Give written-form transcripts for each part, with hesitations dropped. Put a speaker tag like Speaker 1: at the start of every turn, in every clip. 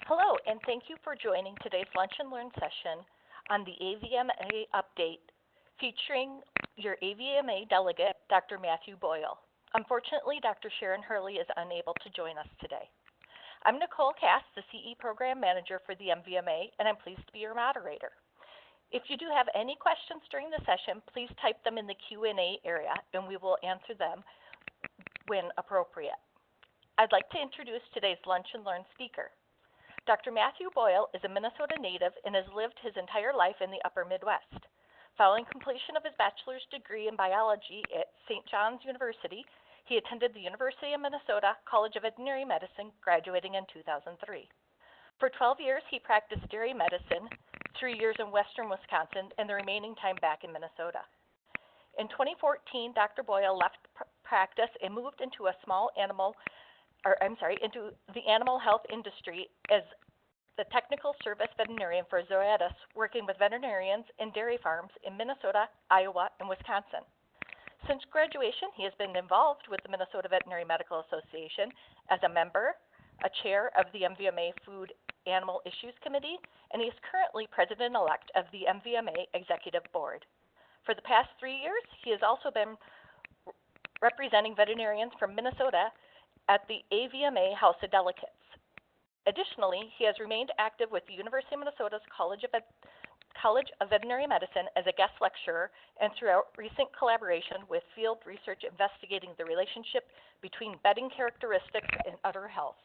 Speaker 1: Hello, and thank you for joining today's Lunch and Learn session on the AVMA update featuring your AVMA delegate, Dr. Matthew Boyle. Unfortunately, Dr. Sharon Hurley is unable to join us today. I'm Nicole Cass, the CE Program Manager for the MVMA, and I'm pleased to be your moderator. If you do have any questions during the session, please type them in the Q&A area, and we will answer them when appropriate. I'd like to introduce today's Lunch and Learn speaker. Dr. Matthew Boyle is a Minnesota native and has lived his entire life in the upper Midwest. Following completion of his bachelor's degree in biology at St. John's University, he attended the University of Minnesota College of Veterinary Medicine, graduating in 2003. For 12 years, he practiced dairy medicine, 3 years in western Wisconsin, and the remaining time back in Minnesota. In 2014, Dr. Boyle left practice and moved into into the animal health industry as the technical service veterinarian for Zoetis, working with veterinarians and dairy farms in Minnesota, Iowa, and Wisconsin. Since graduation, he has been involved with the Minnesota Veterinary Medical Association as a member, a chair of the MVMA Food Animal Issues Committee, and he is currently president-elect of the MVMA Executive Board. For the past 3 years, he has also been representing veterinarians from Minnesota at the AVMA House of Delegates. Additionally, he has remained active with the University of Minnesota's College of Veterinary Medicine as a guest lecturer and throughout recent collaboration with field research investigating the relationship between bedding characteristics and udder health.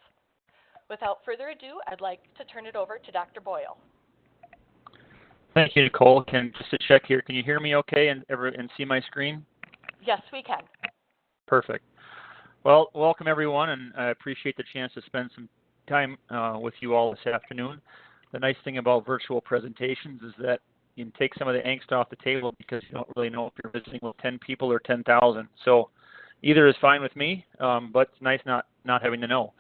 Speaker 1: Without further ado, I'd like to turn it over to Dr. Boyle.
Speaker 2: Thank you, Nicole. Just to check here, can you hear me okay and see my screen?
Speaker 1: Yes, we can.
Speaker 2: Perfect. Well, welcome everyone, and I appreciate the chance to spend some time with you all this afternoon. The nice thing about virtual presentations is that you can take some of the angst off the table because you don't really know if you're visiting with 10 people or 10,000. So either is fine with me, but it's nice not having to know.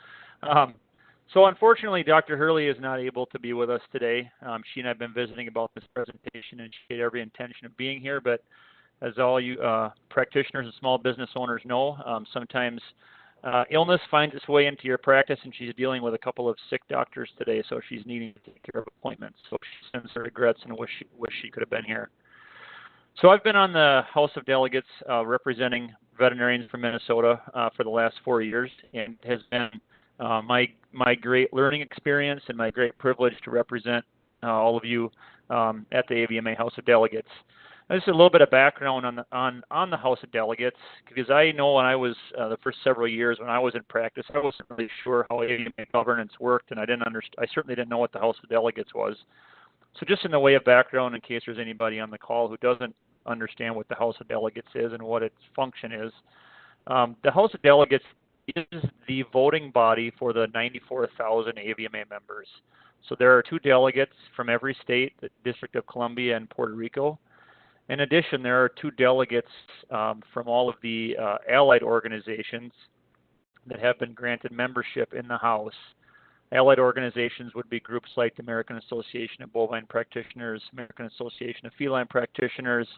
Speaker 2: So unfortunately, Dr. Hurley is not able to be with us today. She and I have been visiting about this presentation, and she had every intention of being here, but as all you practitioners and small business owners know, sometimes illness finds its way into your practice, and she's dealing with a couple of sick doctors today, so she's needing to take care of appointments. So she sends her regrets and wish she could have been here. So I've been on the House of Delegates representing veterinarians from Minnesota for the last 4 years, and it has been my great learning experience and my great privilege to represent all of you at the AVMA House of Delegates. Just a little bit of background on the House of Delegates, because I know when I was the first several years when I was in practice, I wasn't really sure how AVMA governance worked, and I certainly didn't know what the House of Delegates was. So just in the way of background, in case there's anybody on the call who doesn't understand what the House of Delegates is and what its function is, the House of Delegates is the voting body for the 94,000 AVMA members. So there are 2 delegates from every state, the District of Columbia and Puerto Rico. In addition, there are 2 delegates from all of the allied organizations that have been granted membership in the House. Allied organizations would be groups like the American Association of Bovine Practitioners, American Association of Feline Practitioners,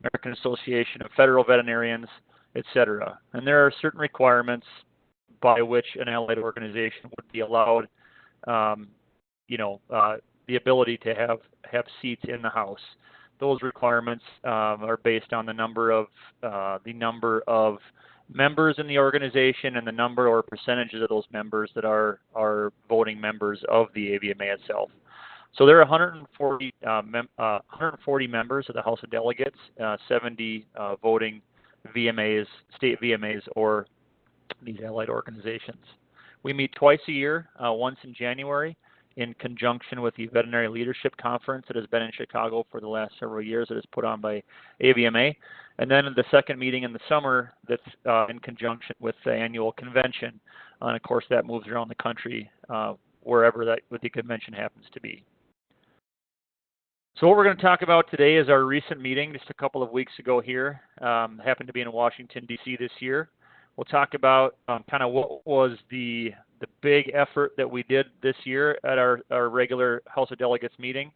Speaker 2: American Association of Federal Veterinarians, etc. And there are certain requirements by which an allied organization would be allowed, the ability to have seats in the House. Those requirements are based on the number of members in the organization and the number or percentages of those members that are voting members of the AVMA itself. So there are 140 members of the House of Delegates, 70 voting VMAs, state VMAs, or these allied organizations. We meet twice a year, once in January, in conjunction with the Veterinary Leadership Conference that has been in Chicago for the last several years, that is put on by AVMA. And then the second meeting in the summer that's in conjunction with the annual convention. And of course, that moves around the country wherever the convention happens to be. So what we're going to talk about today is our recent meeting just a couple of weeks ago here. Happened to be in Washington, D.C. this year. We'll talk about kind of what was the big effort that we did this year at our regular House of Delegates meeting.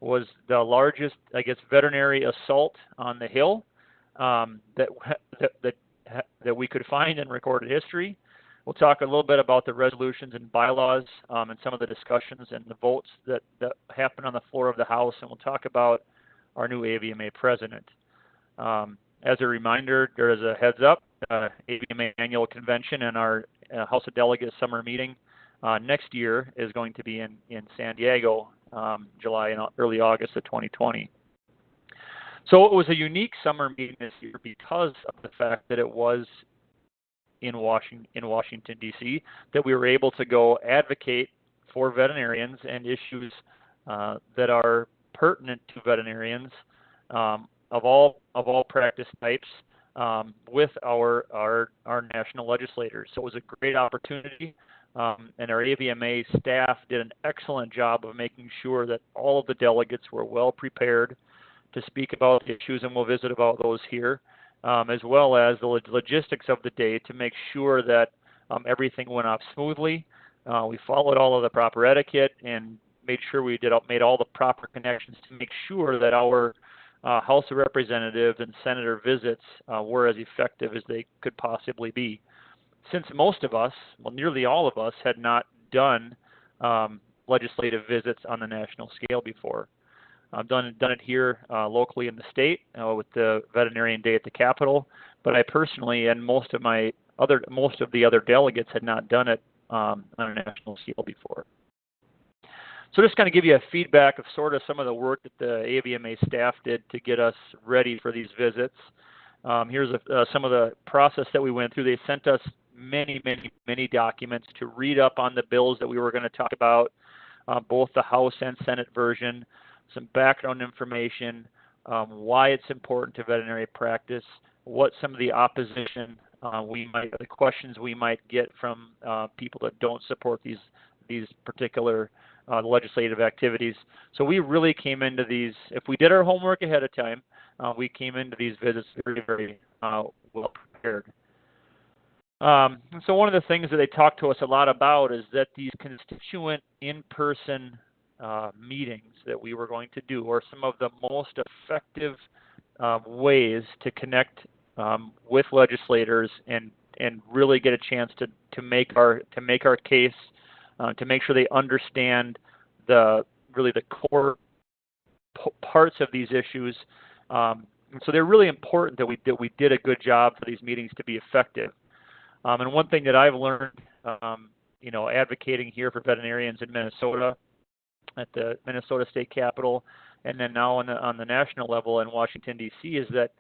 Speaker 2: Was the largest, I guess, veterinary assault on the Hill that we could find in recorded history. We'll talk a little bit about the resolutions and bylaws and some of the discussions and the votes that happen on the floor of the House, and we'll talk about our new AVMA president. As a reminder, there is a heads up, AVMA annual convention and our House of Delegates summer meeting next year is going to be in San Diego, July and early August of 2020. So it was a unique summer meeting this year because of the fact that it was in Washington, D.C., that we were able to go advocate for veterinarians and issues that are pertinent to veterinarians of all practice types with our national legislators. So it was a great opportunity, and our AVMA staff did an excellent job of making sure that all of the delegates were well prepared to speak about the issues, and we'll visit about those here, as well as the logistics of the day to make sure that everything went off smoothly. We followed all of the proper etiquette and made sure we made all the proper connections to make sure that our House of Representatives and Senator visits were as effective as they could possibly be. Since most of us, well, nearly all of us, had not done legislative visits on the national scale before. I've done it here locally in the state with the Veterinarian Day at the Capitol, but I personally and most of the other delegates had not done it on a national scale before. So just kind of give you a feedback of sort of some of the work that the AVMA staff did to get us ready for these visits. Here's some of the process that we went through. They sent us many documents to read up on the bills that we were going to talk about, both the House and Senate version, some background information, why it's important to veterinary practice, what some of the opposition the questions we might get from people that don't support these particular legislative activities. So we really came into these, if we did our homework ahead of time, we came into these visits very well prepared. And so one of the things that they talked to us a lot about is that these constituent in-person meetings that we were going to do are some of the most effective ways to connect with legislators and really get a chance to make our case, to make sure they understand the core parts of these issues. So they're really important that we did a good job for these meetings to be effective. And one thing that I've learned, advocating here for veterinarians in Minnesota, at the Minnesota State Capitol, and then now on the national level in Washington, D.C., is that,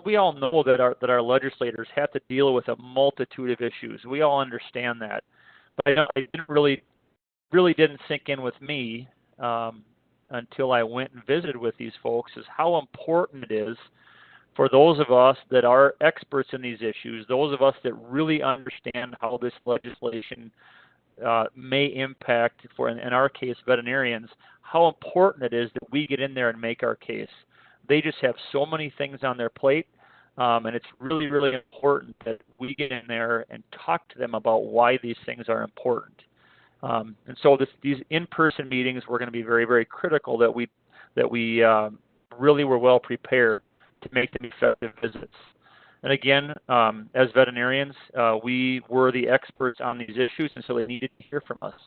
Speaker 2: we all know that our legislators have to deal with a multitude of issues. We all understand that. But it really didn't sink in with me until I went and visited with these folks, is how important it is for those of us that are experts in these issues, those of us that really understand how this legislation may impact, in our case, veterinarians, how important it is that we get in there and make our case. They just have so many things on their plate, and it's really important that we get in there and talk to them about why these things are important. And so these in-person meetings were going to be very critical that we really were well prepared to make them effective visits. And again, as veterinarians, we were the experts on these issues, and so they needed to hear from us.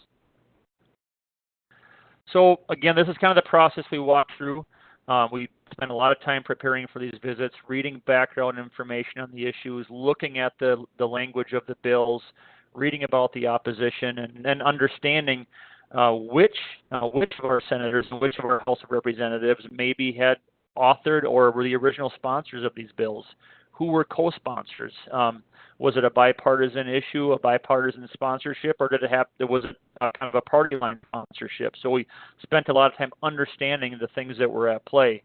Speaker 2: So again, this is kind of the process we walked through. We spent a lot of time preparing for these visits, reading background information on the issues, looking at the language of the bills, reading about the opposition, and then understanding which of our senators and which of our House of Representatives maybe had authored or were the original sponsors of these bills. Who were co-sponsors? Was it a bipartisan issue, a bipartisan sponsorship, or there was kind of a party line sponsorship? So we spent a lot of time understanding the things that were at play.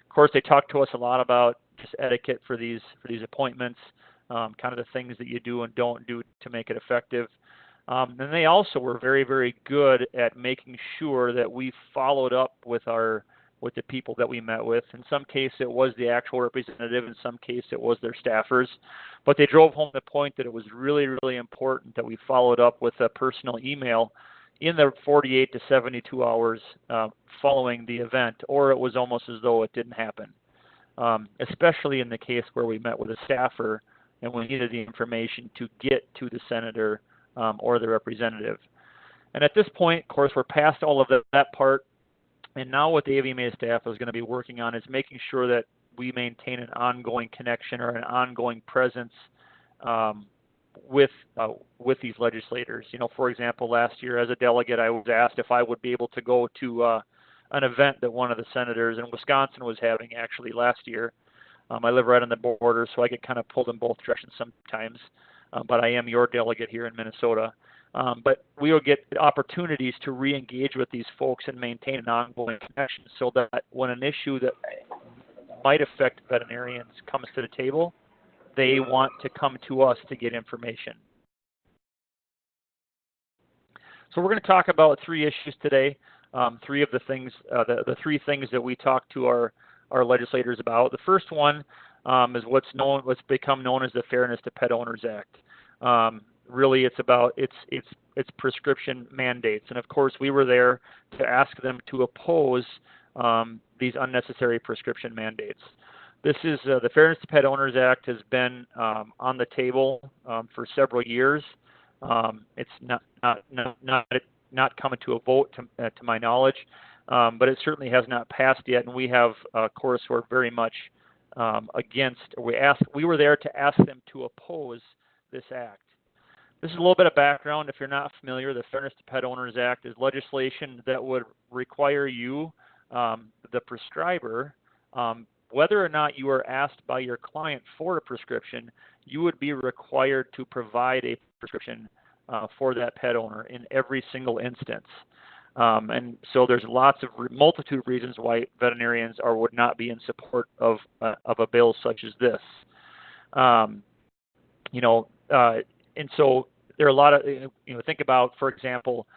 Speaker 2: Of course, they talked to us a lot about just etiquette for these appointments, kind of the things that you do and don't do to make it effective. And they also were very good at making sure that we followed up with the people that we met with. In some case, it was the actual representative. In some case, it was their staffers. But they drove home the point that it was really important that we followed up with a personal email in the 48 to 72 hours following the event, or it was almost as though it didn't happen, especially in the case where we met with a staffer and we needed the information to get to the senator or the representative. And at this point, of course, we're past all of that part, and now what the AVMA staff is going to be working on is making sure that we maintain an ongoing connection or an ongoing presence with these legislators. You know, for example, last year as a delegate, I was asked if I would be able to go to an event that one of the senators in Wisconsin was having actually last year. I live right on the border, so I get kind of pulled in both directions sometimes, but I am your delegate here in Minnesota. But we will get opportunities to re-engage with these folks and maintain an ongoing connection so that when an issue that might affect veterinarians comes to the table, they want to come to us to get information. So we're going to talk about 3 issues today. 3 of the things, the 3 things that we talk to our legislators about. The first one is what's become known as the Fairness to Pet Owners Act. Really, it's about its prescription mandates, and of course, we were there to ask them to oppose these unnecessary prescription mandates. This is the Fairness to Pet Owners Act has been on the table for several years. It's not coming to a vote to my knowledge, but it certainly has not passed yet. And we have, of course, we're very much against. We were there to ask them to oppose this act. This is a little bit of background. If you're not familiar, the Fairness to Pet Owners Act is legislation that would require you, the prescriber, whether or not you are asked by your client for a prescription, you would be required to provide a prescription for that pet owner in every single instance. And so there's multitude of reasons why veterinarians would not be in support of a bill such as this. And so there are a lot of, think about, for example,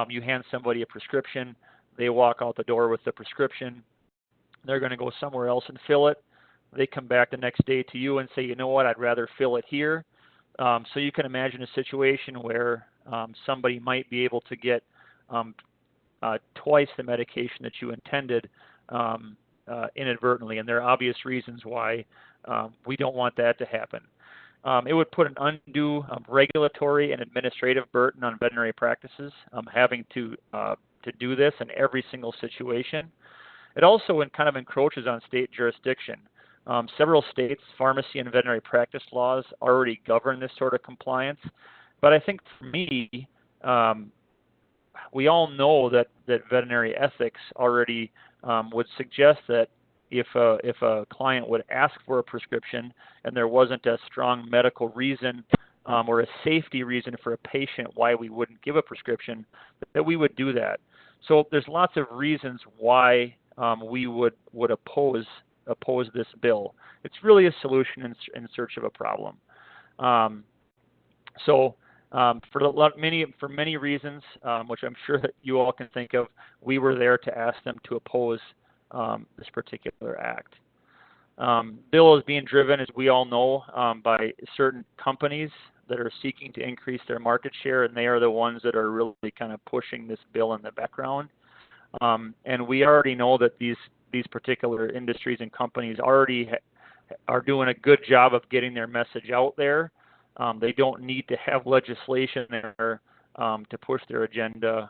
Speaker 2: you hand somebody a prescription, they walk out the door with the prescription, they're going to go somewhere else and fill it. They come back the next day to you and say, you know what, I'd rather fill it here. So you can imagine a situation where somebody might be able to get twice the medication that you intended inadvertently, and there are obvious reasons why we don't want that to happen. It would put an undue regulatory and administrative burden on veterinary practices having to do this in every single situation. It also kind of encroaches on state jurisdiction. Several states' pharmacy and veterinary practice laws already govern this sort of compliance. But I think for me, we all know that veterinary ethics already would suggest that if a client would ask for a prescription and there wasn't a strong medical reason or a safety reason for a patient why we wouldn't give a prescription, that we would do that. So there's lots of reasons why we would oppose this bill. It's really a solution in search of a problem. For many reasons, which I'm sure that you all can think of, we were there to ask them to oppose this particular act. Bill is being driven, as we all know, by certain companies that are seeking to increase their market share, and they are the ones that are really kind of pushing this bill in the background. And we already know that these particular industries and companies already are doing a good job of getting their message out there. They don't need to have legislation there to push their agenda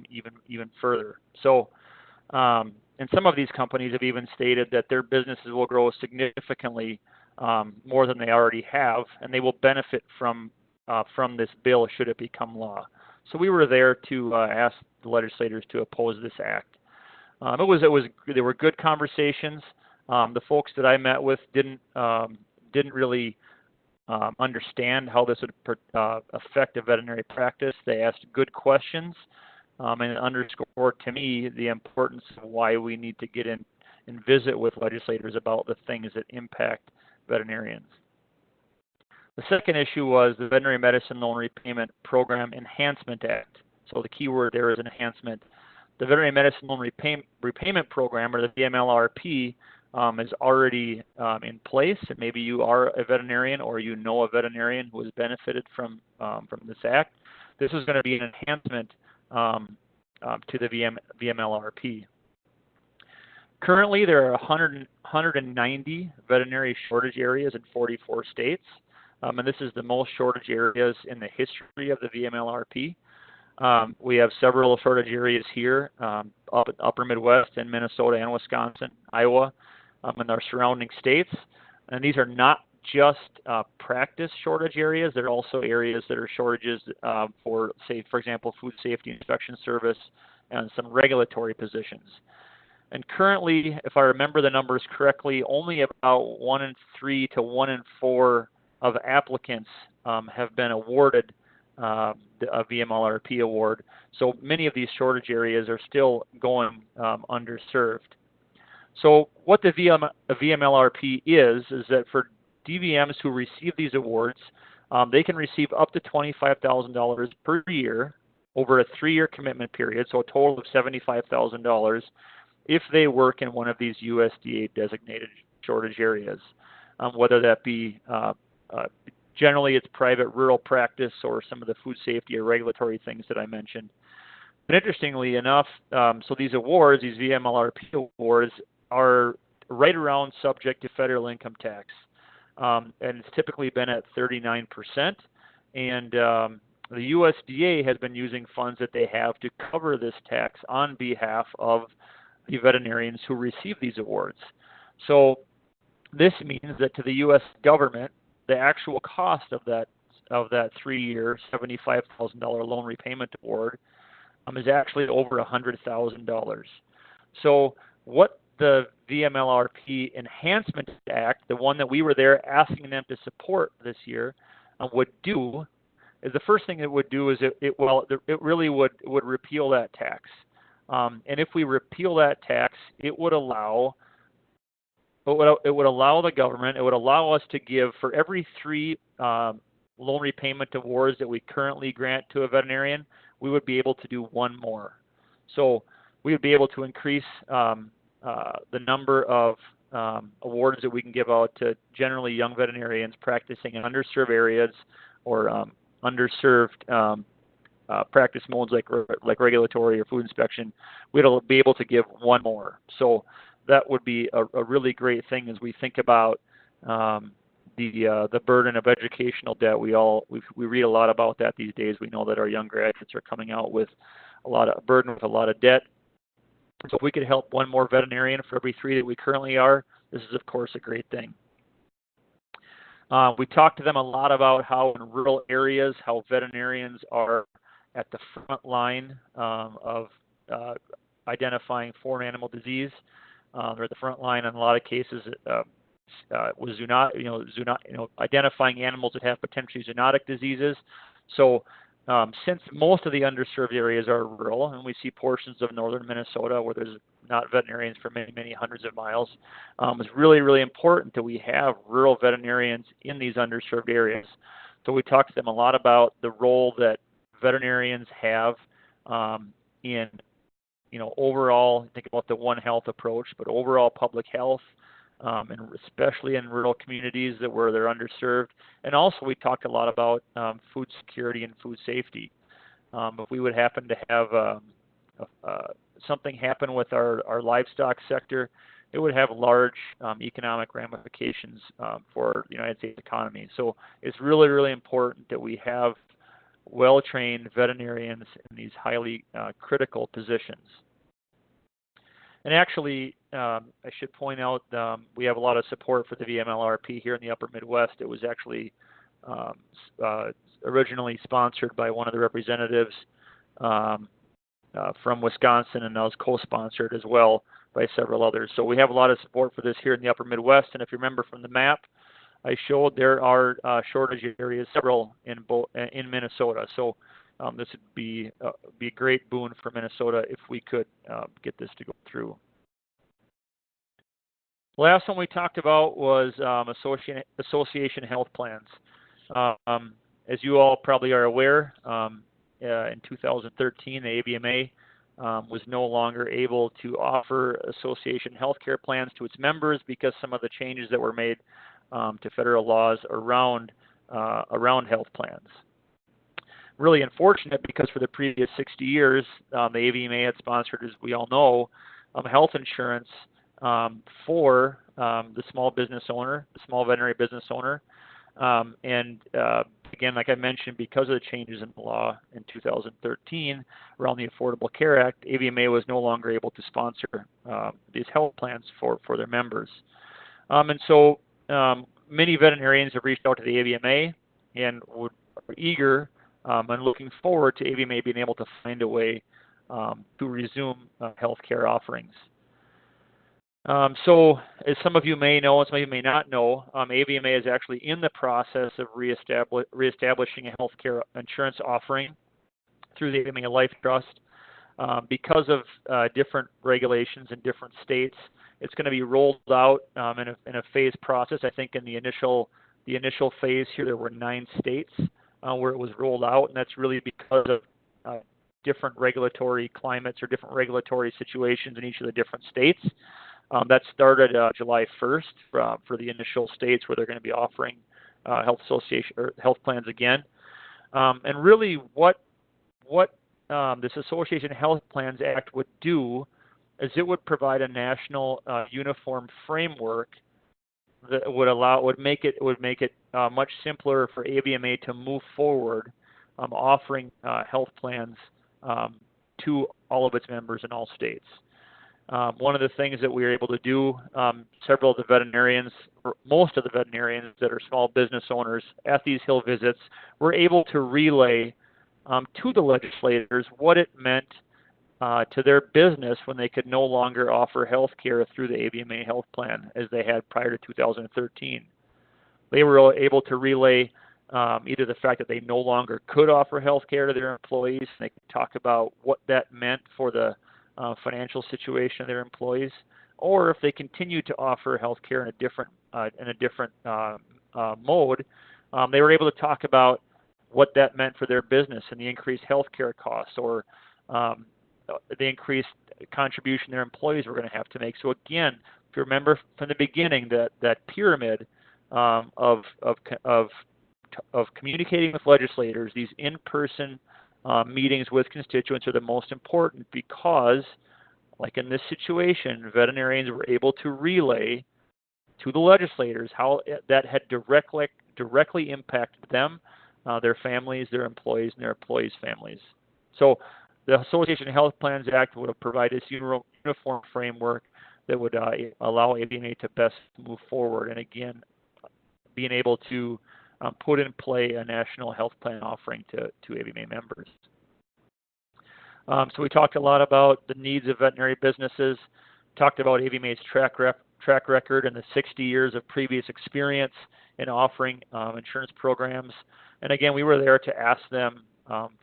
Speaker 2: even further. So, and some of these companies have even stated that their businesses will grow significantly more than they already have, and they will benefit from this bill should it become law. So we were there to ask the legislators to oppose this act. There were good conversations. The folks that I met with didn't really understand how this would affect a veterinary practice. They asked good questions, and it underscored to me the importance of why we need to get in and visit with legislators about the things that impact veterinarians. The second issue was the Veterinary Medicine Loan Repayment Program Enhancement Act. So the key word there is enhancement. The Veterinary Medicine Loan Repayment Program, or the VMLRP, is already in place. And maybe you are a veterinarian or you know a veterinarian who has benefited from this act. This is going to be an enhancement to the VMLRP. Currently, there are 190 veterinary shortage areas in 44 states. and this is the most shortage areas in the history of the VMLRP. We have several shortage areas here, up in upper Midwest in Minnesota and Wisconsin, Iowa, and our surrounding states. And these are not just practice shortage areas. They're also areas that are shortages for, say, for example, food safety inspection service and some regulatory positions. And currently, if I remember the numbers correctly, only about 1 in 3 to 1 in 4 of applicants have been awarded a VMLRP award. So many of these shortage areas are still going underserved. So what the VMLRP is that for DVMs who receive these awards, they can receive up to $25,000 per year over a 3-year commitment period, so a total of $75,000 if they work in one of these USDA designated shortage areas, whether that be generally it's private rural practice or some of the food safety or regulatory things that I mentioned. But interestingly enough, so these awards, these VMLRP awards, are right around subject to federal income tax. And it's typically been at 39%. And the USDA has been using funds that they have to cover this tax on behalf of the veterinarians who receive these awards. So this means that to the U.S. government, the actual cost of that 3-year $75,000 loan repayment award is actually over $100,000. So what the VMLRP Enhancement Act, the one that we were there asking them to support this year, would do is the first thing it would do is it really would repeal that tax. And if we repeal that tax, it would allow the government, it would allow us to give for every 3 loan repayment awards that we currently grant to a veterinarian, we would be able to do 1 more. So we would be able to increase the number of awards that we can give out to generally young veterinarians practicing in underserved areas or underserved practice modes like regulatory or food inspection. We'd be able to give 1 more. So that would be a really great thing as we think about the burden of educational debt. We read a lot about that these days. We know that our young graduates are coming out with a lot of burden with a lot of debt. So if we could help 1 more veterinarian for every 3 that we currently are, this is of course a great thing. We talked to them a lot about how in rural areas, how veterinarians are at the front line of identifying foreign animal disease. They're at the front line in a lot of cases with identifying animals that have potentially zoonotic diseases. So since most of the underserved areas are rural, and we see portions of northern Minnesota where there's not veterinarians for many, many hundreds of miles, it's really, really important that we have rural veterinarians in these underserved areas. So we talked to them a lot about the role that veterinarians have in, overall, think about the One Health approach, but overall public health, and especially in rural communities where they're underserved. And also we talked a lot about food security and food safety. If we would happen to have something happen with our livestock sector, it would have large economic ramifications for the United States economy. So it's really, really important that we have well-trained veterinarians in these highly critical positions. And actually, I should point out we have a lot of support for the VMLRP here in the Upper Midwest. It was actually originally sponsored by one of the representatives from Wisconsin, and that was co-sponsored as well by several others. So we have a lot of support for this here in the Upper Midwest. And if you remember from the map I showed, there are shortage areas, several in Minnesota. So this would be a great boon for Minnesota if we could get this to go through. Last one we talked about was association health plans. As you all probably are aware, in 2013, the AVMA was no longer able to offer association healthcare plans to its members because some of the changes that were made to federal laws around health plans. Really unfortunate because for the previous 60 years, the AVMA had sponsored, as we all know, health insurance for the small business owner, the small veterinary business owner. Again, like I mentioned, because of the changes in the law in 2013 around the Affordable Care Act, AVMA was no longer able to sponsor these health plans for their members. Many veterinarians have reached out to the AVMA and are eager and looking forward to AVMA being able to find a way to resume health care offerings. As some of you may know, and some of you may not know, AVMA is actually in the process of reestablishing a healthcare insurance offering through the AVMA Life Trust. Because of different regulations in different states, it's going to be rolled out in a phased process. I think in the initial phase here, there were 9 states where it was rolled out, and that's really because of different regulatory climates or different regulatory situations in each of the different states. That started July 1st for the initial states where they're going to be offering health association or health plans again. And really, what this Association Health Plans Act would do is it would provide a national uniform framework that would make it much simpler for AVMA to move forward offering health plans to all of its members in all states. One of the things that we were able to do, several of the veterinarians, or most of the veterinarians that are small business owners at these Hill visits, were able to relay to the legislators what it meant to their business when they could no longer offer health care through the AVMA health plan as they had prior to 2013. They were able to relay either the fact that they no longer could offer health care to their employees, and they could talk about what that meant for the financial situation of their employees, or if they continue to offer health care in a different mode, they were able to talk about what that meant for their business and the increased health care costs or the increased contribution their employees were going to have to make. So again, if you remember from the beginning, that pyramid of communicating with legislators, these in-person meetings with constituents are the most important because, like in this situation, veterinarians were able to relay to the legislators how that had directly impacted them, their families, their employees, and their employees' families. So the Association of Health Plans Act would provide this uniform framework that would allow AVMA to best move forward, and again, being able to put in play a national health plan offering to AVMA members. So we talked a lot about the needs of veterinary businesses, talked about AVMA's track record and the 60 years of previous experience in offering insurance programs. And again, we were there to ask them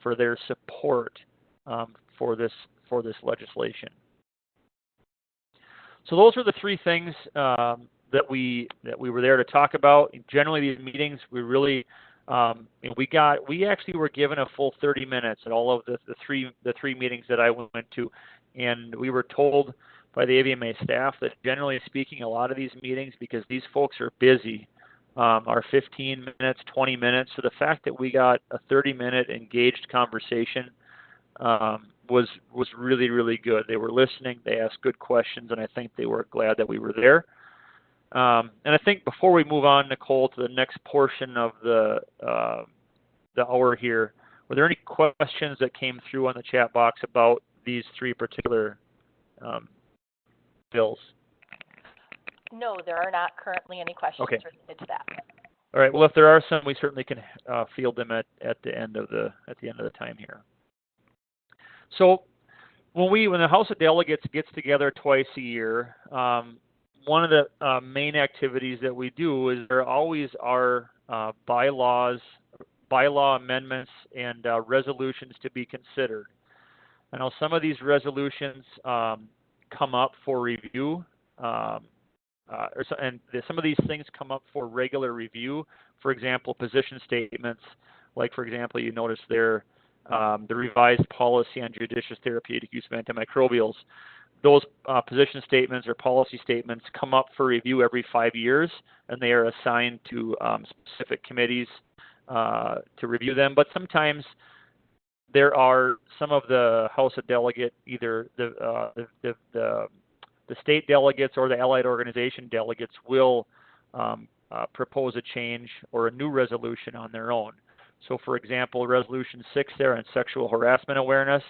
Speaker 2: for their support for this legislation. So those are the 3 things that we were there to talk about. Generally, these meetings we really we actually were given a full 30 minutes at all of the three meetings that I went to, and we were told by the AVMA staff that generally speaking, a lot of these meetings, because these folks are busy, are 15 minutes, 20 minutes. So the fact that we got a 30-minute engaged conversation was really, really good. They were listening, they asked good questions, and I think they were glad that we were there. And I think before we move on, Nicole, to the next portion of the hour here, were there any questions that came through on the chat box about these 3 particular bills?
Speaker 1: No, there are not currently any questions related to that.
Speaker 2: All right. Well, if there are some, we certainly can field them at the end of the time here. So when the House of Delegates gets together twice a year, one of the main activities that we do is there always are bylaw amendments and resolutions to be considered. I know some of these resolutions come up for review, and some of these things come up for regular review. For example, position statements, like for example, you notice there the revised policy on judicious therapeutic use of antimicrobials. Those position statements or policy statements come up for review every 5 years, and they are assigned to specific committees to review them. But sometimes there are some of the House of Delegate, either the state delegates or the allied organization delegates will propose a change or a new resolution on their own. So for example, Resolution 6 there on sexual harassment awareness,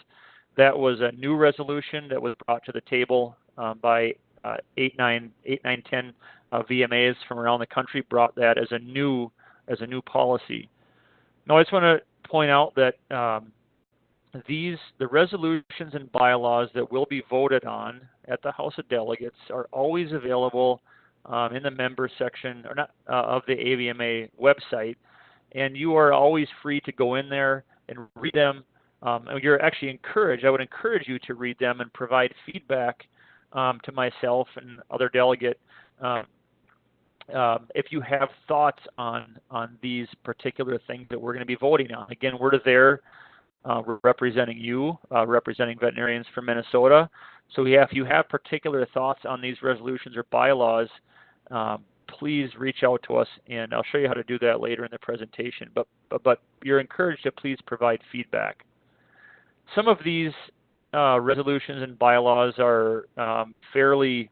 Speaker 2: that was a new resolution that was brought to the table by 8, 9, 10 VMAs from around the country, brought that as a new policy. Now I just want to point out that the resolutions and bylaws that will be voted on at the House of Delegates are always available in the member section or not of the AVMA website, and you are always free to go in there and read them. You're actually encouraged. I would encourage you to read them and provide feedback to myself and other delegate if you have thoughts on these particular things that we're going to be voting on. Again, we're there. We're representing you, representing veterinarians from Minnesota. So if you have particular thoughts on these resolutions or bylaws, please reach out to us, and I'll show you how to do that later in the presentation. But you're encouraged to please provide feedback. Some of these resolutions and bylaws are fairly,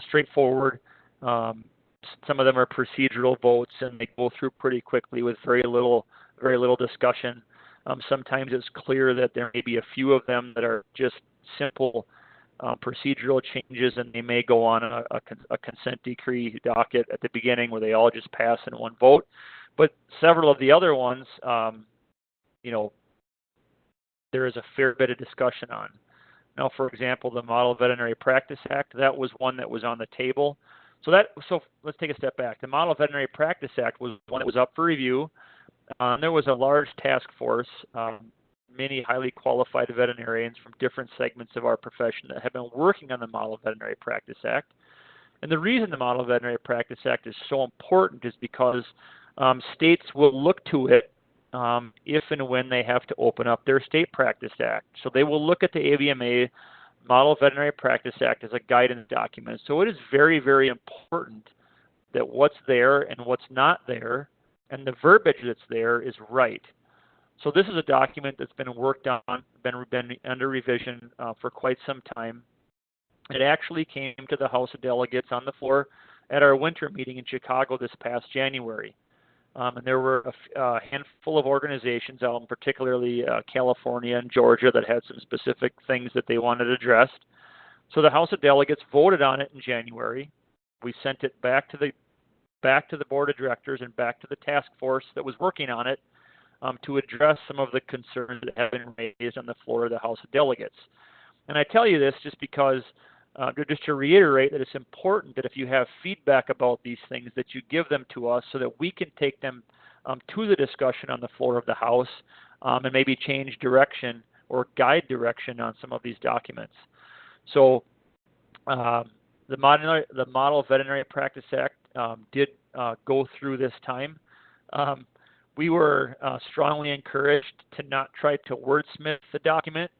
Speaker 2: straightforward. Some of them are procedural votes, and they go through pretty quickly with very little discussion. Sometimes it's clear that there may be a few of them that are just simple procedural changes, and they may go on a consent decree docket at the beginning where they all just pass in one vote. But several of the other ones, there is a fair bit of discussion on. Now, for example, the Model Veterinary Practice Act, that was one that was on the table. So let's take a step back. The Model Veterinary Practice Act was one that was up for review. There was a large task force, many highly qualified veterinarians from different segments of our profession that have been working on the Model Veterinary Practice Act. And the reason the Model Veterinary Practice Act is so important is because states will look to it if and when they have to open up their State Practice Act. So they will look at the AVMA Model Veterinary Practice Act as a guidance document. So it is very, very important that what's there and what's not there and the verbiage that's there is right. So this is a document that's been worked on, been under revision for quite some time. It actually came to the House of Delegates on the floor at our winter meeting in Chicago this past January. And there were a handful of organizations, particularly California and Georgia, that had some specific things that they wanted addressed. So the House of Delegates voted on it in January. We sent it back to the board of directors and back to the task force that was working on it to address some of the concerns that have been raised on the floor of the House of Delegates. And I tell you this just because, just to reiterate that it's important that if you have feedback about these things that you give them to us so that we can take them to the discussion on the floor of the House and maybe change direction or guide direction on some of these documents. So the Model Veterinary Practice Act did go through this time. We were strongly encouraged to not try to wordsmith the document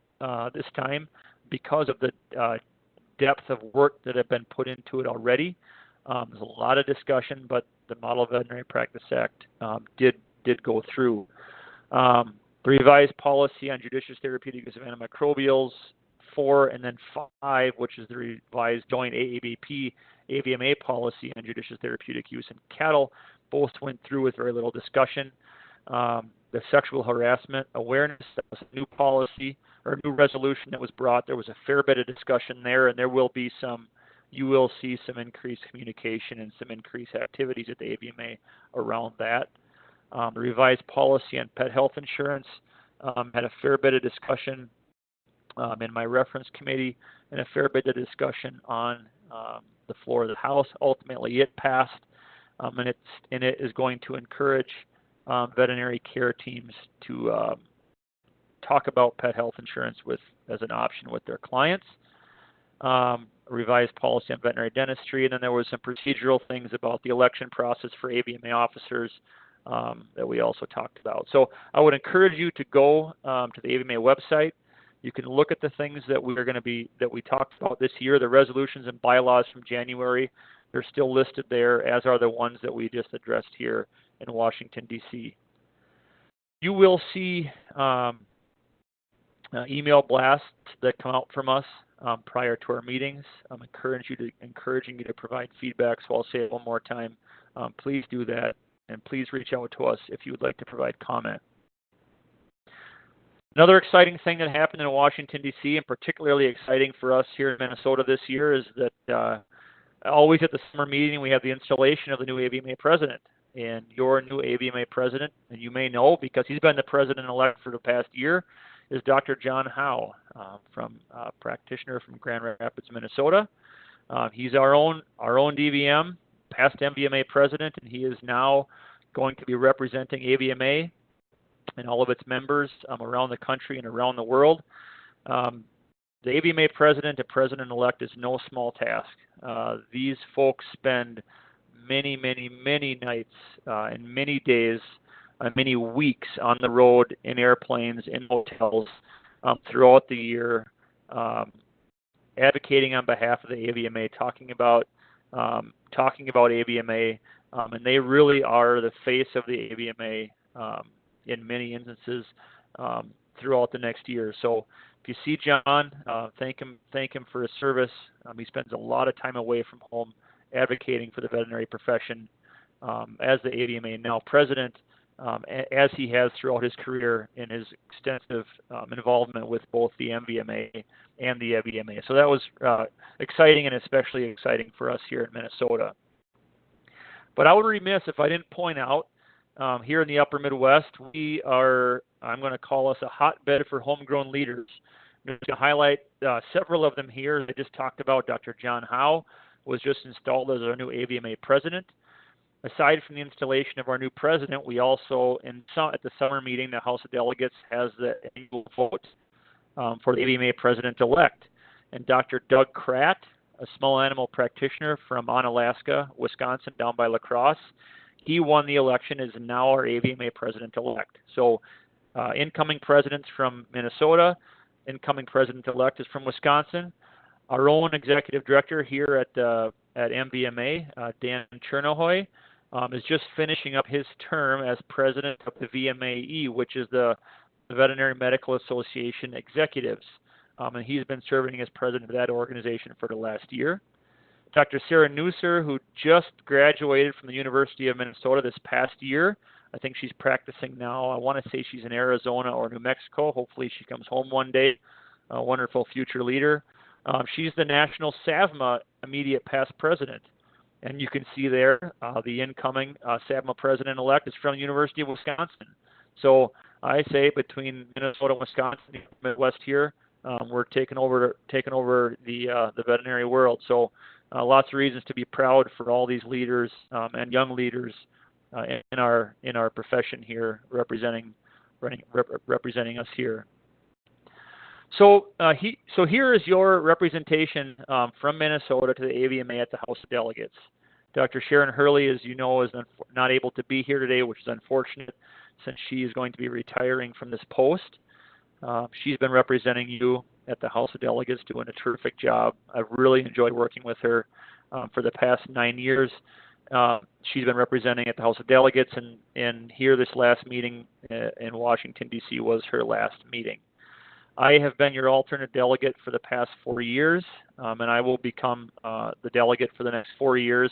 Speaker 2: this time because of the depth of work that had been put into it already. There's a lot of discussion, but the Model Veterinary Practice Act did go through. The revised policy on judicious therapeutic use of antimicrobials, 4, and then 5, which is the revised joint AVMA policy on judicious therapeutic use in cattle, both went through with very little discussion. The sexual harassment awareness, that was a new policy or a new resolution that was brought. There was a fair bit of discussion there, and you will see some increased communication and some increased activities at the AVMA around that. The revised policy on pet health insurance had a fair bit of discussion in my reference committee and a fair bit of discussion on the floor of the House. Ultimately, it passed, and it is going to encourage veterinary care teams to talk about pet health insurance as an option with their clients. Revised policy on veterinary dentistry, and then there was some procedural things about the election process for AVMA officers that we also talked about. So I would encourage you to go to the AVMA website. You can look at the things that we talked about this year, the resolutions and bylaws from January. They're still listed there, as are the ones that we just addressed here in Washington, D.C. You will see email blasts that come out from us prior to our meetings. I'm encouraging you to provide feedback, so I'll say it one more time. please do that. And please reach out to us if you would like to provide comment. Another exciting thing that happened in Washington, D.C., and particularly exciting for us here in Minnesota this year, is that always at the summer meeting we have the installation of the new AVMA president. And your new AVMA president, and you may know because he's been the president-elect for the past year, is Dr. John Howe, practitioner from Grand Rapids, Minnesota. He's our own DVM, past MVMA president, and he is now going to be representing AVMA and all of its members around the country and around the world. The AVMA president and president-elect is no small task. These folks spend many nights and many days, many weeks on the road, in airplanes, in hotels, throughout the year, advocating on behalf of the AVMA, talking about AVMA, and they really are the face of the AVMA in many instances throughout the next year. So if you see John, thank him for his service. He spends a lot of time away from home advocating for the veterinary profession as the AVMA now president, as he has throughout his career in his extensive involvement with both the MVMA and the AVMA. So that was exciting, and especially exciting for us here in Minnesota. But I would be remiss if I didn't point out here in the upper Midwest, we are, I'm going to call us a hotbed for homegrown leaders. I'm going to highlight several of them here. I just talked about Dr. John Howe was just installed as our new AVMA president. Aside from the installation of our new president, we also, at the summer meeting, the House of Delegates has the annual vote for the AVMA president-elect. And Dr. Doug Kratt, a small animal practitioner from Onalaska, Wisconsin, down by La Crosse, he won the election, is now our AVMA president-elect. So incoming president's from Minnesota, incoming president-elect is from Wisconsin. Our own executive director here at MVMA, Dan Chernohoy, is just finishing up his term as president of the VMAE, which is the Veterinary Medical Association Executives. And he's been serving as president of that organization for the last year. Dr. Sarah Neusser, who just graduated from the University of Minnesota this past year. I think she's practicing now. I want to say she's in Arizona or New Mexico. Hopefully she comes home one day. A wonderful future leader. She's the National SAVMA immediate past president. And you can see there the incoming SAVMA president-elect is from the University of Wisconsin. So I say between Minnesota and Wisconsin, the Midwest here, we're taking over the veterinary world. So lots of reasons to be proud for all these leaders and young leaders in our profession here, representing us here. So here is your representation from Minnesota to the AVMA at the House of Delegates. Dr. Sharon Hurley, as you know, is not able to be here today, which is unfortunate since she is going to be retiring from this post. She's been representing you at the House of Delegates, doing a terrific job. I've really enjoyed working with her for the past 9 years. She's been representing at the House of Delegates, and here this last meeting in Washington, D.C. was her last meeting. I have been your alternate delegate for the past 4 years, and I will become the delegate for the next 4 years.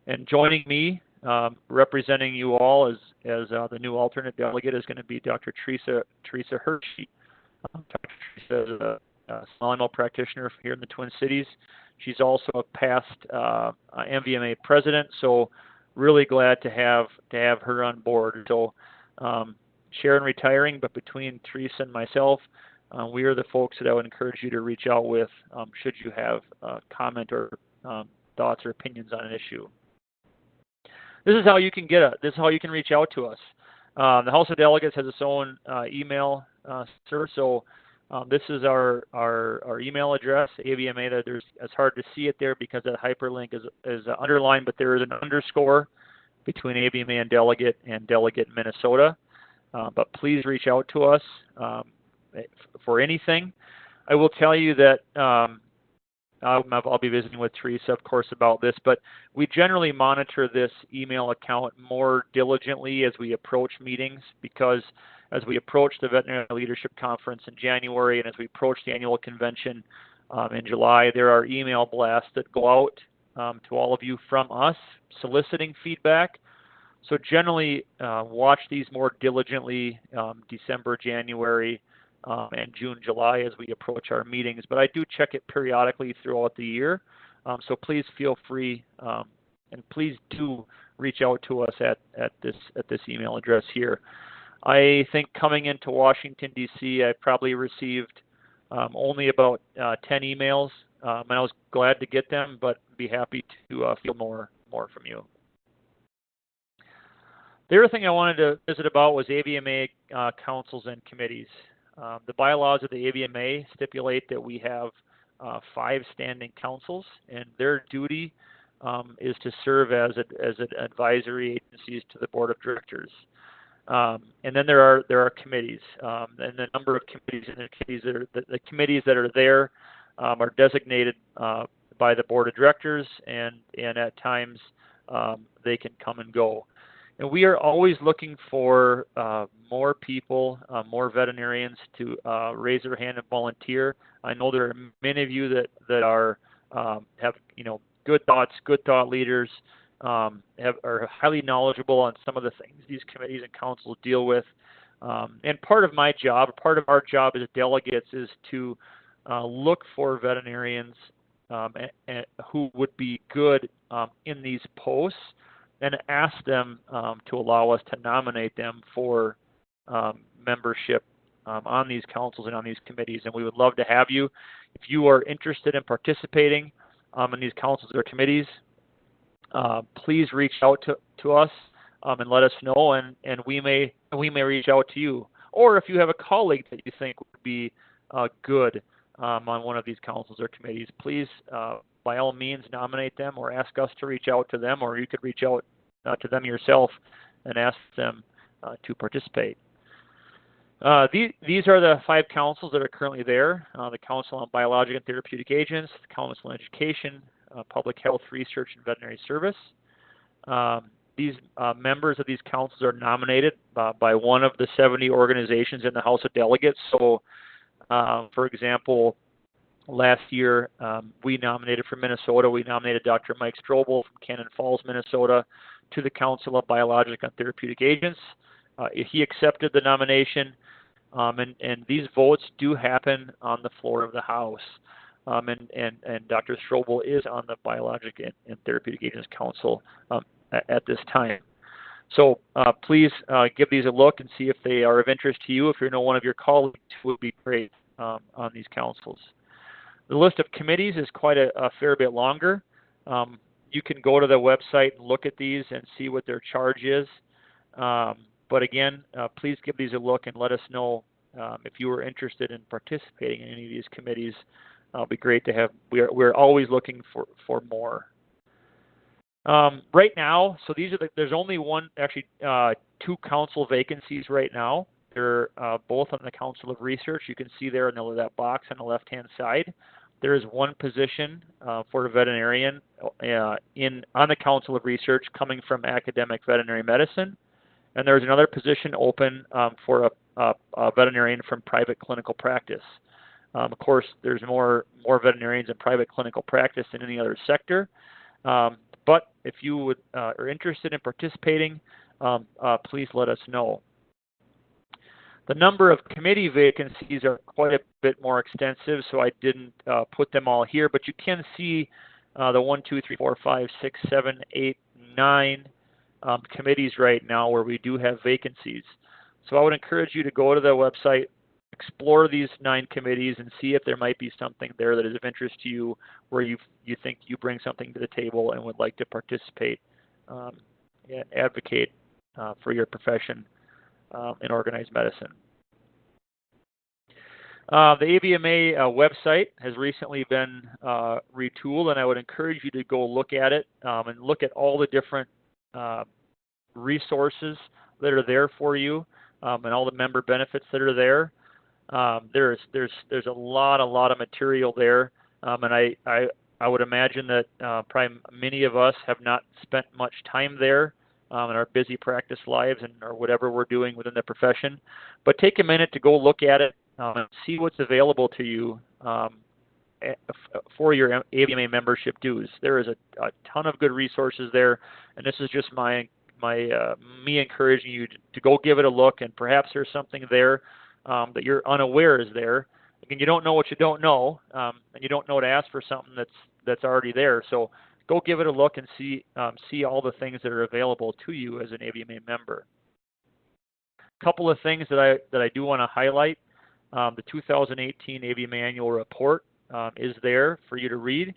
Speaker 2: And joining me, representing you all as the new alternate delegate is going to be Dr. Teresa Hershey. Dr. Teresa is a small animal practitioner here in the Twin Cities. She's also a past MVMA president, so really glad to have her on board. So Sharon retiring, but between Teresa and myself, we are the folks that I would encourage you to reach out with should you have comment or thoughts or opinions on an issue. This is how you can this is how you can reach out to us. The House of Delegates has its own email service, so this is our email address, AVMA. It's hard to see it there because that hyperlink is underlined, but there is an underscore between AVMA and Delegate Minnesota. But please reach out to us for anything. I will tell you that I'll be visiting with Teresa, of course, about this, but we generally monitor this email account more diligently as we approach meetings, because as we approach the Veterinary Leadership Conference in January and as we approach the annual convention in July, there are email blasts that go out to all of you from us soliciting feedback. So generally, watch these more diligently December, January, and June, July as we approach our meetings. But I do check it periodically throughout the year. So please feel free, and please do reach out to us at this email address here. I think coming into Washington, D.C., I probably received only about 10 emails, and I was glad to get them, but be happy to field more from you. The other thing I wanted to visit about was AVMA councils and committees. The bylaws of the AVMA stipulate that we have 5 standing councils, and their duty is to serve as advisory agencies to the board of directors. And then there are committees, and the number of committees and the committees that are there are designated by the board of directors, and at times they can come and go. And we are always looking for more people, more veterinarians to raise their hand and volunteer. I know there are many of you that are have good thoughts, good thought leaders, are highly knowledgeable on some of the things these committees and councils deal with. And part of my job, part of our job as delegates, is to look for veterinarians who would be good in these posts, and ask them to allow us to nominate them for membership on these councils and on these committees. And we would love to have you. If you are interested in participating in these councils or committees, please reach out to us and let us know, and we may reach out to you. Or if you have a colleague that you think would be good on one of these councils or committees, please by all means nominate them or ask us to reach out to them, or you could reach out to them yourself and ask them to participate. These are the 5 councils that are currently there: the Council on Biologic and Therapeutic Agents, the Council on Education, Public Health Research and Veterinary Service. These members of these councils are nominated by one of the 70 organizations in the House of Delegates. So, for example, last year, we nominated from Minnesota. We nominated Dr. Mike Strobel from Cannon Falls, Minnesota, to the Council of Biologic and Therapeutic Agents. He accepted the nomination, and these votes do happen on the floor of the House. And Dr. Strobel is on the Biologic and Therapeutic Agents Council at this time. So please give these a look and see if they are of interest to you. If you know one of your colleagues, would be great on these councils. The list of committees is quite a fair bit longer. You can go to the website and look at these and see what their charge is. But again, please give these a look and let us know if you are interested in participating in any of these committees. It'll be great to have. We're always looking for more. Right now, so there's only actually 2 council vacancies right now. They're both on the Council of Research. You can see there in that box on the left-hand side. There is one position for a veterinarian on the Council of Research coming from academic veterinary medicine, and there's another position open for a veterinarian from private clinical practice. Of course, there's more veterinarians in private clinical practice than any other sector. But if you are interested in participating, please let us know. The number of committee vacancies are quite a bit more extensive, so I didn't put them all here, but you can see the 1, 2, 3, 4, 5, 6, 7, 8, 9 committees right now where we do have vacancies. So I would encourage you to go to the website, explore these 9 committees, and see if there might be something there that is of interest to you, where you think you bring something to the table and would like to participate and advocate for your profession in organized medicine. The AVMA website has recently been retooled, and I would encourage you to go look at it and look at all the different resources that are there for you and all the member benefits that are there. There's a lot of material there, and I would imagine that probably many of us have not spent much time there in our busy practice lives or whatever we're doing within the profession. But take a minute to go look at it and see what's available to you for your AVMA membership dues. There is a ton of good resources there, and this is just me encouraging you to go give it a look, and perhaps there's something there that you're unaware is there. Again, you don't know what you don't know, and you don't know to ask for something that's already there. So go give it a look and see all the things that are available to you as an AVMA member. A couple of things that I do want to highlight. The 2018 AVMA annual report is there for you to read.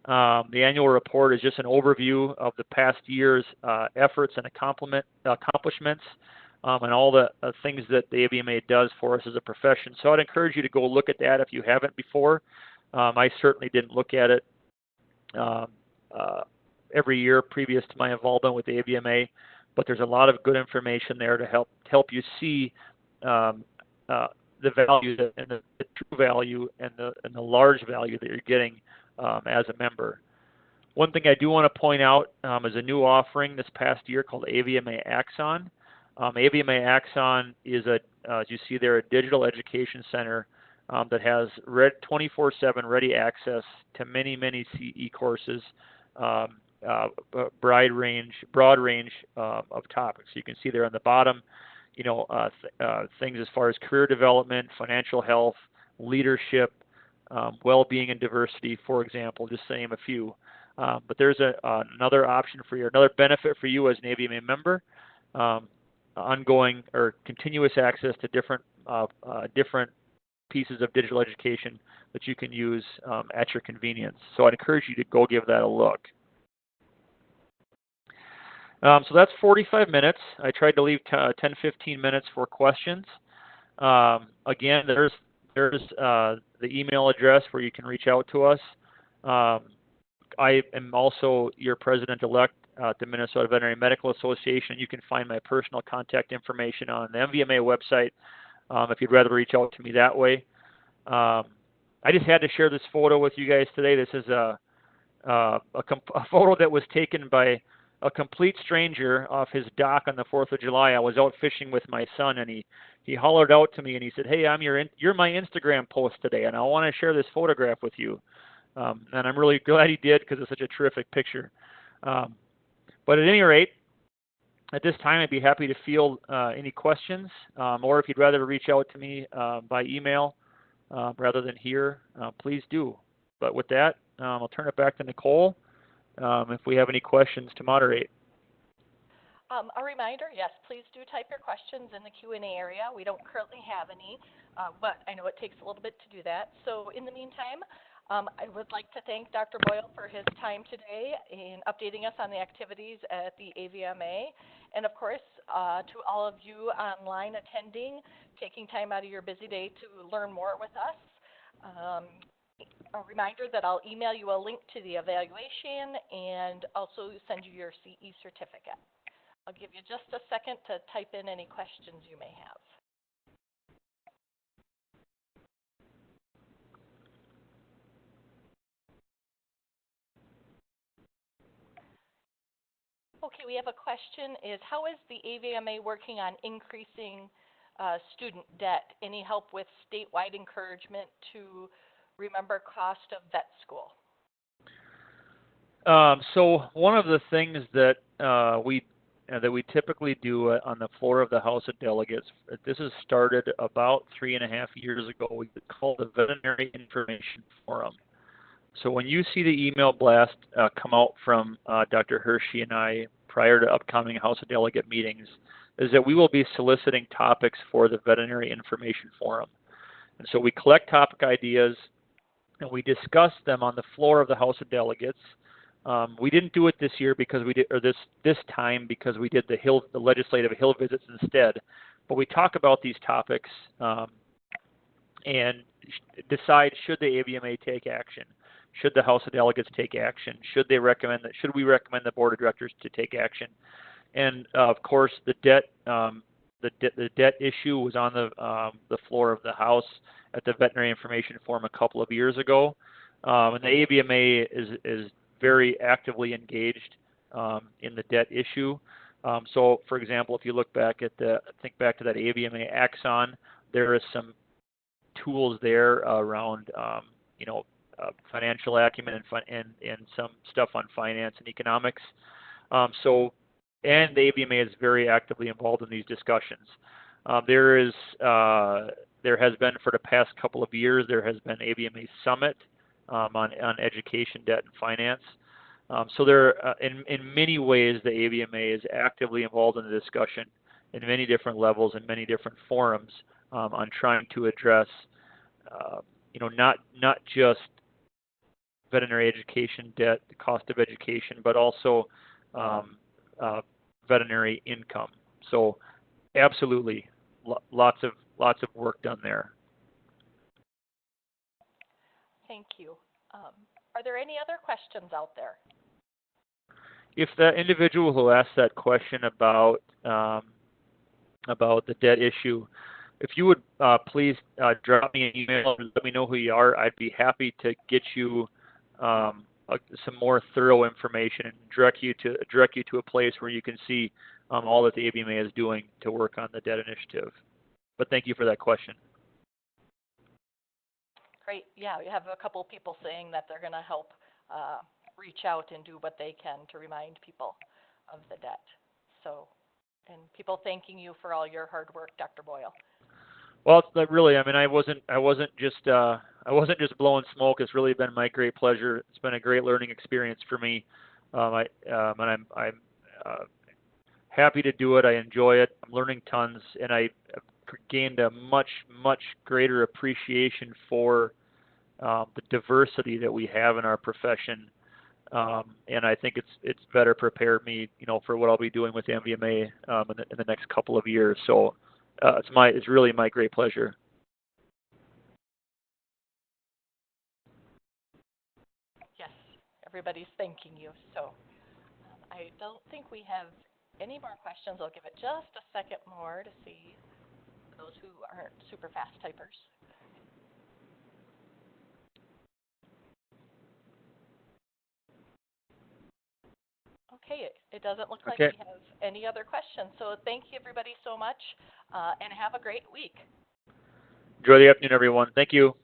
Speaker 2: The annual report is just an overview of the past year's efforts and accomplishments and all the things that the AVMA does for us as a profession. So I'd encourage you to go look at that if you haven't before. I certainly didn't look at it every year previous to my involvement with the AVMA, but there's a lot of good information there to help you see the value and the true value and the large value that you're getting as a member. One thing I do want to point out is a new offering this past year called AVMA Axon. AVMA Axon is as you see there, a digital education center that has 24/7 ready access to many CE courses, broad range of topics. You can see there on the bottom, things as far as career development, financial health, leadership, well-being and diversity, for example, just to name a few. But there's another option for you, another benefit for you as an AVMA member, ongoing or continuous access to different pieces of digital education that you can use at your convenience. So I'd encourage you to go give that a look. So that's 45 minutes. I tried to leave 10-15 minutes for questions. Again, there's the email address where you can reach out to us. I am also your president-elect at the Minnesota Veterinary Medical Association. You can find my personal contact information on the MVMA website if you'd rather reach out to me that way. I just had to share this photo with you guys today. This is a photo that was taken by a complete stranger off his dock on the 4th of July. I was out fishing with my son, and he hollered out to me, and he said, "Hey, you're my Instagram post today, and I want to share this photograph with you." And I'm really glad he did because it's such a terrific picture. But at any rate, at this time, I'd be happy to field any questions, or if you'd rather reach out to me by email rather than here, please do. But with that, I'll turn it back to Nicole if we have any questions to moderate.
Speaker 1: A reminder, yes, please do type your questions in the Q&A area. We don't currently have any, but I know it takes a little bit to do that. So in the meantime, I would like to thank Dr. Boyle for his time today in updating us on the activities at the AVMA. And of course, to all of you online attending, taking time out of your busy day to learn more with us. A reminder that I'll email you a link to the evaluation and also send you your CE certificate. I'll give you just a second to type in any questions you may have. Okay, we have a question is, how is the AVMA working on increasing student debt? Any help with statewide encouragement to remember cost of vet school?
Speaker 2: So one of the things that we typically do on the floor of the House of Delegates, this has started about 3.5 years ago. We call the Veterinary Information Forum. So when you see the email blast come out from Dr. Hershey and I prior to upcoming House of Delegate meetings, is that we will be soliciting topics for the Veterinary Information Forum. And so we collect topic ideas and we discuss them on the floor of the House of Delegates. We didn't do it this year because this time because we did the legislative Hill visits instead. But we talk about these topics and decide, should the AVMA take action? Should the House of Delegates take action? Should we recommend the Board of Directors to take action? And of course, the debt issue was on the floor of the House at the Veterinary Information Forum a couple of years ago, and the AVMA is very actively engaged in the debt issue. So, for example, if you look back at think back to that AVMA Axon, there is some tools there around financial acumen and some stuff on finance and economics. And the AVMA is very actively involved in these discussions. There has been for the past couple of years, there has been AVMA Summit on education, debt, and finance. So in many ways, the AVMA is actively involved in the discussion in many different levels and many different forums on trying to address, not just veterinary education debt, the cost of education, but also veterinary income. So absolutely, lots of work done there.
Speaker 1: Thank you. Are there any other questions out there?
Speaker 2: If the individual who asked that question about the debt issue, if you would please drop me an email and let me know who you are, I'd be happy to get you some more thorough information and direct you to a place where you can see all that the AVMA is doing to work on the debt initiative. But thank you for that question.
Speaker 1: Great. Yeah, we have a couple of people saying that they're going to help reach out and do what they can to remind people of the debt. So, and people thanking you for all your hard work, Dr. Boyle.
Speaker 2: Well, it's really, I mean, I wasn't just blowing smoke. It's really been my great pleasure. It's been a great learning experience for me. And I'm happy to do it. I enjoy it. I'm learning tons, and I gained a much greater appreciation for the diversity that we have in our profession. And I think it's better prepared me, for what I'll be doing with MVMA in the next couple of years. So it's really my great pleasure.
Speaker 1: Yes, everybody's thanking you. So I don't think we have any more questions. I'll give it just a second more to see those who aren't super fast typers. Okay, it doesn't look like we have any other questions. So thank you everybody so much, and have a great week.
Speaker 2: Enjoy the afternoon, everyone. Thank you.